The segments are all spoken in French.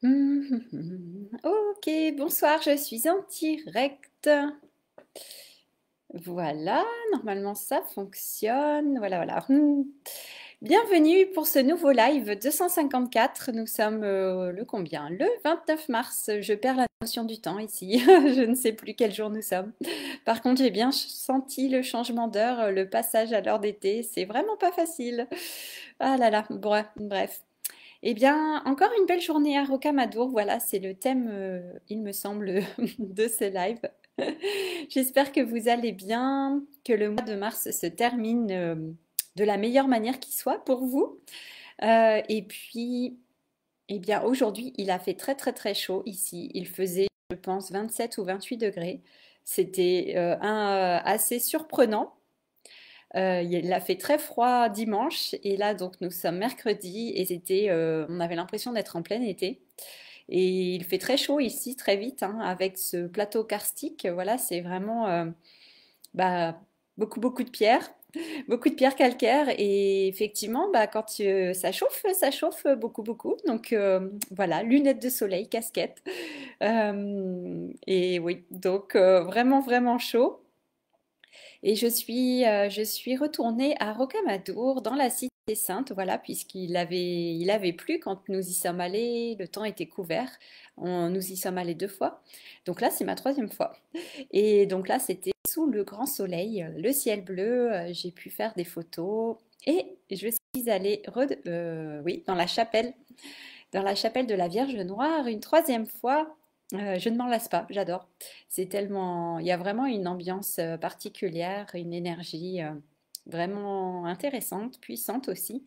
Ok, bonsoir, je suis en direct. Voilà, normalement ça fonctionne. Voilà, voilà. Bienvenue pour ce nouveau live 254. Nous sommes le combien? Le 29 mars. Je perds la notion du temps ici. Je ne sais plus quel jour nous sommes. Par contre, j'ai bien senti le changement d'heure, le passage à l'heure d'été. C'est vraiment pas facile. Ah là là, bref. Eh bien, encore une belle journée à Rocamadour. Voilà, c'est le thème, il me semble, de ce live. J'espère que vous allez bien, que le mois de mars se termine de la meilleure manière qui soit pour vous. Et puis, eh bien, aujourd'hui, il a fait très très très chaud ici. Il faisait, je pense, 27 ou 28 degrés. C'était assez surprenant. Il a fait très froid dimanche et là donc nous sommes mercredi et on avait l'impression d'être en plein été. Et il fait très chaud ici très vite hein, avec ce plateau karstique. Voilà, c'est vraiment bah, beaucoup beaucoup de pierres calcaires et effectivement quand ça chauffe beaucoup. Donc voilà, lunettes de soleil, casquette. Et oui, donc vraiment chaud. Et je suis retournée à Rocamadour, dans la Cité Sainte, voilà, il avait plu quand nous y sommes allés, le temps était couvert. Nous y sommes allés deux fois. Donc là, c'est ma troisième fois. Et donc là, c'était sous le grand soleil, le ciel bleu, j'ai pu faire des photos. Et je suis allée, oui, dans la chapelle de la Vierge Noire, une troisième fois. Je ne m'en lasse pas, j'adore. C'est tellement, il y a vraiment une ambiance particulière, une énergie vraiment intéressante, puissante aussi.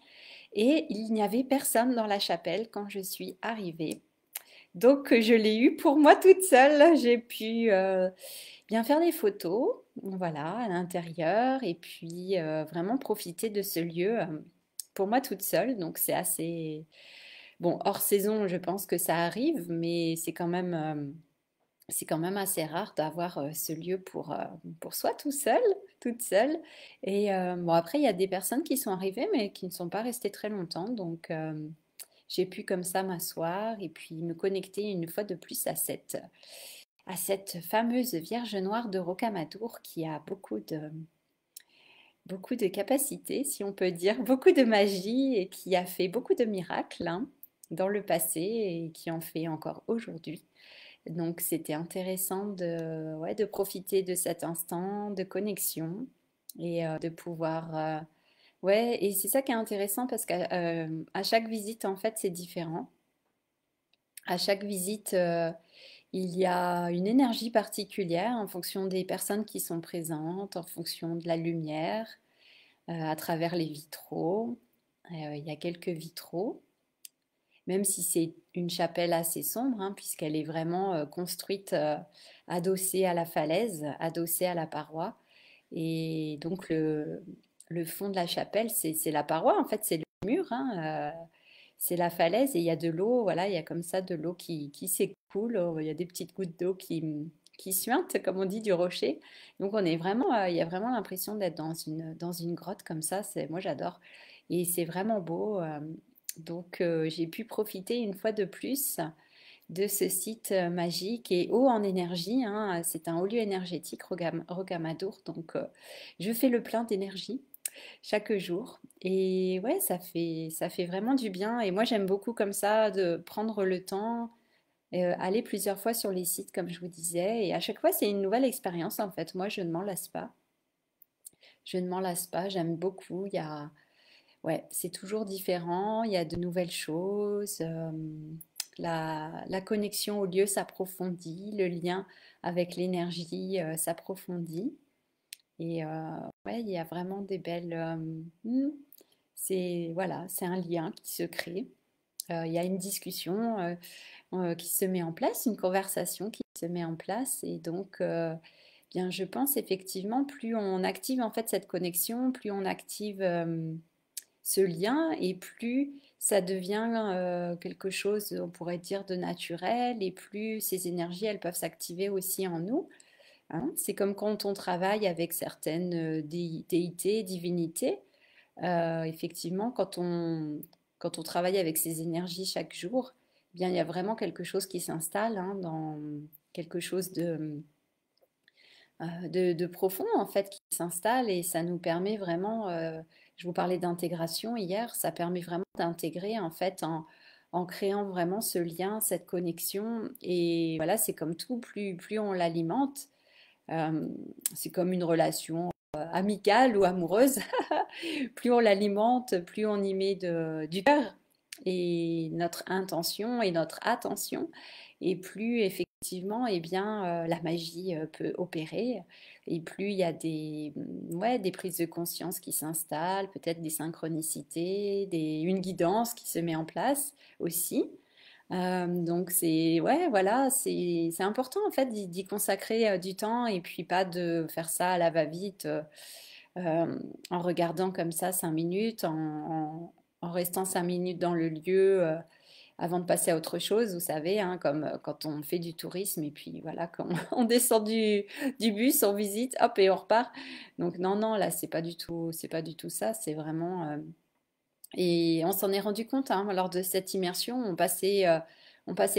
Et il n'y avait personne dans la chapelle quand je suis arrivée. Donc je l'ai eu pour moi toute seule. J'ai pu bien faire des photos, voilà, à l'intérieur, et puis vraiment profiter de ce lieu pour moi toute seule. Donc c'est assez, bon, hors saison, je pense que ça arrive, mais c'est quand même assez rare d'avoir ce lieu pour soi tout seul, toute seule. Et bon, après, il y a des personnes qui sont arrivées, mais qui ne sont pas restées très longtemps. Donc, j'ai pu comme ça m'asseoir et puis me connecter une fois de plus à cette fameuse Vierge Noire de Rocamadour qui a beaucoup de capacités, si on peut dire, beaucoup de magie et qui a fait beaucoup de miracles hein, dans le passé et qui en fait encore aujourd'hui. Donc c'était intéressant ouais, de profiter de cet instant de connexion et de pouvoir... ouais, et c'est ça qui est intéressant parce qu'à chaque visite, en fait, c'est différent. À chaque visite, il y a une énergie particulière en fonction des personnes qui sont présentes, en fonction de la lumière, à travers les vitraux. Il y a quelques vitraux, même si c'est une chapelle assez sombre, hein, puisqu'elle est vraiment construite adossée à la falaise, adossée à la paroi. Et donc le fond de la chapelle, c'est la paroi, en fait, c'est le mur, hein, c'est la falaise et il y a de l'eau, voilà, il y a comme ça de l'eau qui s'écoule, il y a des petites gouttes d'eau qui suintent, comme on dit, du rocher. Donc on est vraiment, il y a vraiment l'impression d'être dans une grotte comme ça, moi j'adore. Et c'est vraiment beau. Donc j'ai pu profiter une fois de plus de ce site magique et haut en énergie, hein. C'est un haut lieu énergétique, Rocamadour. Donc je fais le plein d'énergie chaque jour. Et ouais, ça fait vraiment du bien. Et moi, j'aime beaucoup comme ça de prendre le temps, aller plusieurs fois sur les sites, comme je vous disais. Et à chaque fois, c'est une nouvelle expérience, en fait. Moi, je ne m'en lasse pas. Je ne m'en lasse pas. J'aime beaucoup. Ouais, c'est toujours différent. Il y a de nouvelles choses. La connexion au lieu s'approfondit. Le lien avec l'énergie s'approfondit. Et ouais, il y a vraiment des belles. C'est voilà, c'est un lien qui se crée. Il y a une discussion qui se met en place, une conversation qui se met en place. Et donc, bien, je pense effectivement, plus on active en fait cette connexion, plus on active ce lien, et plus ça devient quelque chose, on pourrait dire, de naturel, et plus ces énergies, elles peuvent s'activer aussi en nous. Hein. C'est comme quand on travaille avec certaines déités, divinités. Effectivement, quand on travaille avec ces énergies chaque jour, bien, il y a vraiment quelque chose qui s'installe hein, dans quelque chose de profond en fait qui s'installe et ça nous permet vraiment, je vous parlais d'intégration hier, ça permet vraiment d'intégrer en fait en créant vraiment ce lien, cette connexion et voilà, c'est comme tout, plus on l'alimente, euh, c'est comme une relation amicale ou amoureuse, plus on l'alimente, plus on y met du cœur et notre intention et notre attention, et plus effectivement, eh bien, la magie peut opérer, et plus il y a ouais, des prises de conscience qui s'installent, peut-être des synchronicités, une guidance qui se met en place aussi. Donc c'est ouais voilà c'est important en fait d'y consacrer du temps et puis pas de faire ça à la va-vite en regardant comme ça 5 minutes en restant 5 minutes dans le lieu avant de passer à autre chose vous savez hein, comme quand on fait du tourisme et puis voilà quand on descend du bus on visite hop et on repart donc non là c'est pas du tout ça c'est vraiment et on s'en est rendu compte hein, lors de cette immersion. On passait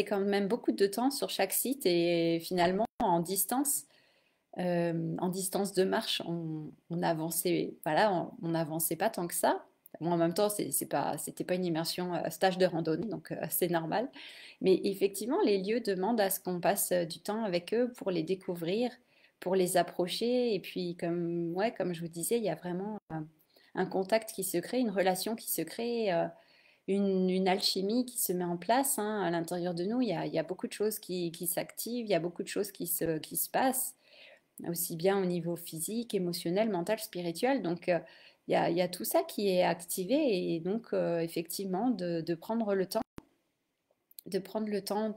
quand même beaucoup de temps sur chaque site et finalement en distance de marche, on avançait, voilà, on n'avançait pas tant que ça. Bon, en même temps, c'était pas une immersion stage de randonnée, donc c'est normal. Mais effectivement, les lieux demandent à ce qu'on passe du temps avec eux pour les découvrir, pour les approcher. Et puis, ouais, comme je vous disais, il y a vraiment un contact qui se crée, une relation qui se crée, une alchimie qui se met en place hein, à l'intérieur de nous. Il y a beaucoup de choses qui s'activent, il y a beaucoup de choses qui se passent aussi bien au niveau physique, émotionnel, mental, spirituel. Donc, il y a tout ça qui est activé et donc, effectivement, de prendre le temps, de prendre le temps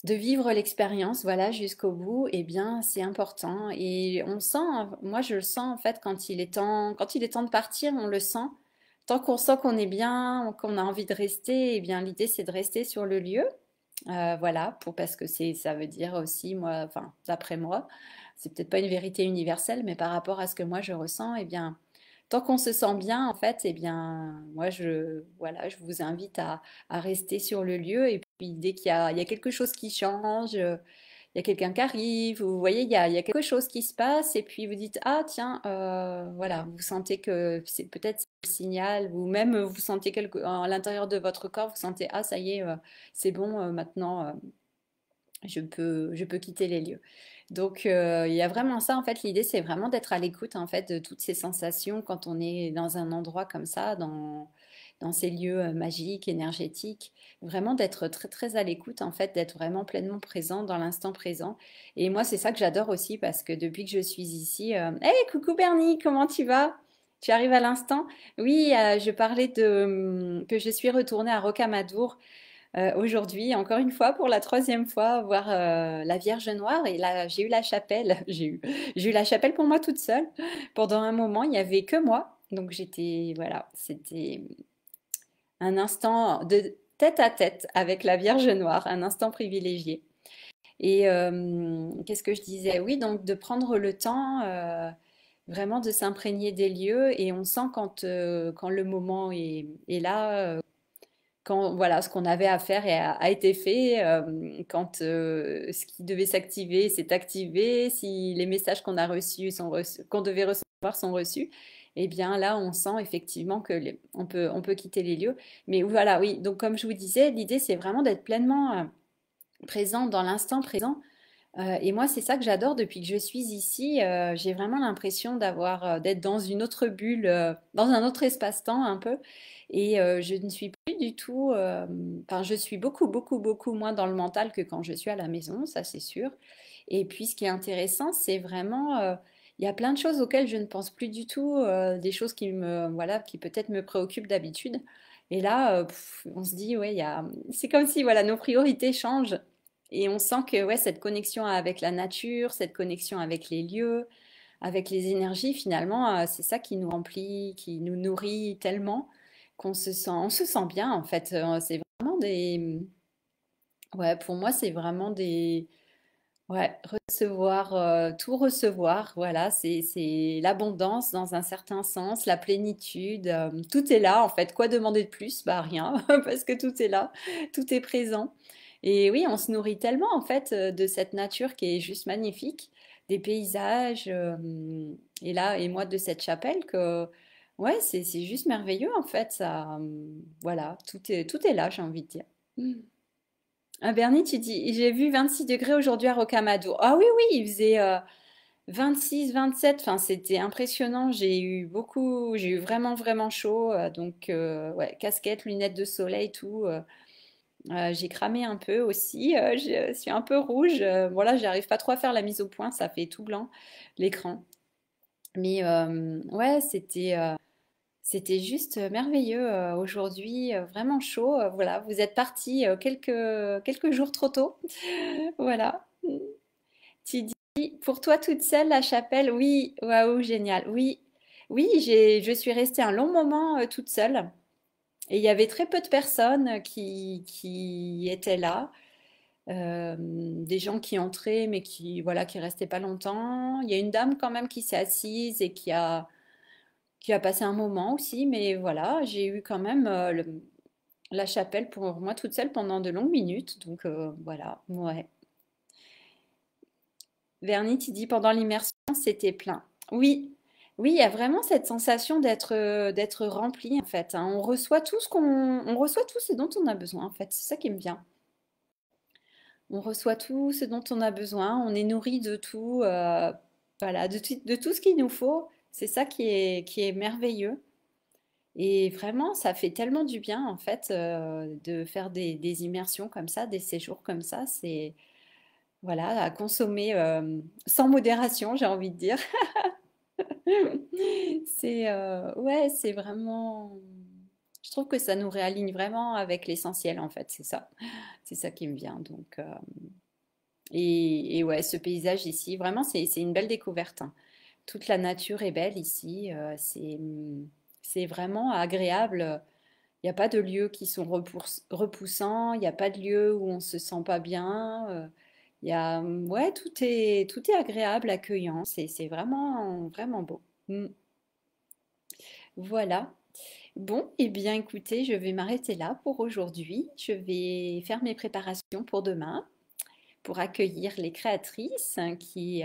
de vivre l'expérience, voilà, jusqu'au bout, eh bien, c'est important. Et on sent, moi, je le sens, en fait, quand il est temps de partir, on le sent. Tant qu'on sent qu'on est bien, qu'on a envie de rester, eh bien, l'idée, c'est de rester sur le lieu. Voilà, parce que ça veut dire aussi, moi, enfin, d'après moi, c'est peut-être pas une vérité universelle, mais par rapport à ce que moi je ressens, eh bien, tant qu'on se sent bien, en fait, eh bien, voilà, je vous invite à rester sur le lieu. Et puis, dès il y a quelque chose qui change, il y a quelqu'un qui arrive, vous voyez, il y a quelque chose qui se passe, et puis vous dites, ah, tiens, voilà, vous sentez que c'est peut-être le signal, ou même vous sentez à l'intérieur de votre corps, vous sentez, ah, ça y est, c'est bon, maintenant, je peux quitter les lieux. Donc, il y a vraiment ça, en fait, l'idée, c'est vraiment d'être à l'écoute, en fait, de toutes ces sensations quand on est dans un endroit comme ça, dans ces lieux magiques, énergétiques. Vraiment d'être très, très à l'écoute, en fait, d'être vraiment pleinement présent dans l'instant présent. Et moi, c'est ça que j'adore aussi parce que depuis que je suis ici, hey, coucou Bernie, comment tu vas? Tu arrives à l'instant? Oui, je parlais que je suis retournée à Rocamadour aujourd'hui, encore une fois, pour la troisième fois, voir la Vierge Noire. Et là, j'ai eu la chapelle. J'ai eu la chapelle pour moi toute seule. Pendant un moment, il n'y avait que moi. Donc voilà, c'était un instant de tête à tête avec la Vierge Noire, un instant privilégié. Et qu'est-ce que je disais? Oui, donc de prendre le temps vraiment de s'imprégner des lieux et on sent quand le moment est là, quand voilà, ce qu'on avait à faire a été fait, quand ce qui devait s'activer s'est activé, si les messages qu'on a reçus qu'on devait recevoir sont reçus, eh bien là, on sent effectivement que on peut quitter les lieux. Mais voilà, oui, donc comme je vous disais, l'idée c'est vraiment d'être pleinement présent dans l'instant présent. Et moi, c'est ça que j'adore depuis que je suis ici. J'ai vraiment l'impression d'être dans une autre bulle, dans un autre espace-temps un peu. Et je ne suis plus du tout. Enfin, je suis beaucoup moins dans le mental que quand je suis à la maison, ça c'est sûr. Et puis, ce qui est intéressant, c'est vraiment. Il y a plein de choses auxquelles je ne pense plus du tout, des choses voilà, qui peut-être me préoccupent d'habitude. Et là, on se dit, ouais, c'est comme si, voilà, nos priorités changent. Et on sent que ouais, cette connexion avec la nature, cette connexion avec les lieux, avec les énergies, finalement, c'est ça qui nous remplit, qui nous nourrit tellement on se sent bien en fait. C'est vraiment ouais, pour moi, c'est vraiment Ouais, recevoir, tout recevoir, voilà, c'est l'abondance dans un certain sens, la plénitude, tout est là en fait. Quoi demander de plus? Bah rien, parce que tout est là, tout est présent. Et oui, on se nourrit tellement en fait de cette nature qui est juste magnifique, des paysages, et là, et moi de cette chapelle que, ouais, c'est juste merveilleux en fait. Ça, voilà, tout est là, j'ai envie de dire. Ah, Bernie, tu dis, j'ai vu 26 degrés aujourd'hui à Rocamadour. Ah oui, oui, il faisait 26, 27. Enfin, c'était impressionnant. J'ai eu vraiment, vraiment chaud. Donc, ouais, casquette, lunettes de soleil, tout. J'ai cramé un peu aussi. Je suis un peu rouge. Voilà, j'arrive pas trop à faire la mise au point. Ça fait tout blanc, l'écran. Mais ouais, c'était juste merveilleux aujourd'hui, vraiment chaud. Voilà, vous êtes parti quelques jours trop tôt. Voilà. Tu dis, pour toi toute seule, la chapelle, oui, waouh, génial. Oui, oui, je suis restée un long moment toute seule. Et il y avait très peu de personnes qui étaient là. Des gens qui entraient, mais qui, voilà, qui restaient pas longtemps. Il y a une dame quand même qui s'est assise et qui a passé un moment aussi. Mais voilà, j'ai eu quand même la chapelle pour moi toute seule pendant de longues minutes. Donc voilà, ouais. Vernis, tu dis pendant l'immersion, c'était plein. Oui, oui, il y a vraiment cette sensation d'être rempli en fait, hein. On reçoit tout ce dont on a besoin en fait. C'est ça qui me vient. On reçoit tout ce dont on a besoin. On est nourri de tout, voilà, de tout ce qu'il nous faut. C'est ça qui est merveilleux. Et vraiment, ça fait tellement du bien en fait de faire des immersions comme ça, des séjours comme ça. C'est voilà, à consommer sans modération, j'ai envie de dire. Ouais, c'est vraiment. Je trouve que ça nous réaligne vraiment avec l'essentiel en fait, c'est ça qui me vient. Donc, et ouais, ce paysage ici, vraiment, c'est une belle découverte, hein. Toute la nature est belle ici, c'est vraiment agréable. Il n'y a pas de lieux qui sont repoussants, il n'y a pas de lieux où on se sent pas bien. Ouais, tout est agréable, accueillant. C'est vraiment, vraiment beau. Voilà. Bon, eh bien, écoutez, je vais m'arrêter là pour aujourd'hui. Je vais faire mes préparations pour demain, pour accueillir les créatrices hein, qui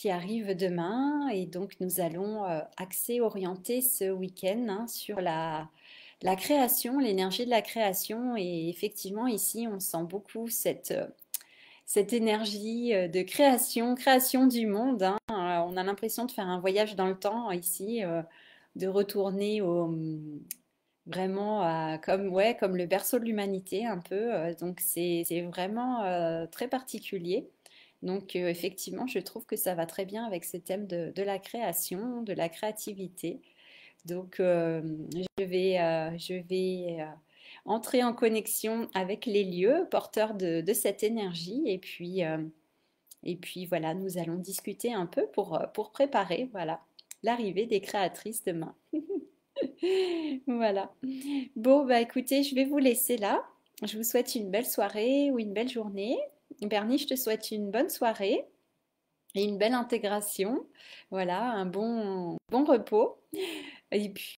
arrivent demain. Et donc, nous allons axer, orienter ce week-end hein, sur la création, l'énergie de la création. Et effectivement, ici, on sent beaucoup cette énergie de création, création du monde, hein. On a l'impression de faire un voyage dans le temps ici, de retourner vraiment ouais, comme le berceau de l'humanité un peu. Donc c'est vraiment très particulier. Donc effectivement, je trouve que ça va très bien avec ce thème de la création, de la créativité. Donc, je vais entrer en connexion avec les lieux porteurs de cette énergie. Et puis, voilà, nous allons discuter un peu pour préparer, voilà, l'arrivée des créatrices demain. Voilà. Bon, bah écoutez, je vais vous laisser là. Je vous souhaite une belle soirée ou une belle journée. Bernie, je te souhaite une bonne soirée et une belle intégration. Voilà, un bon repos. Et puis,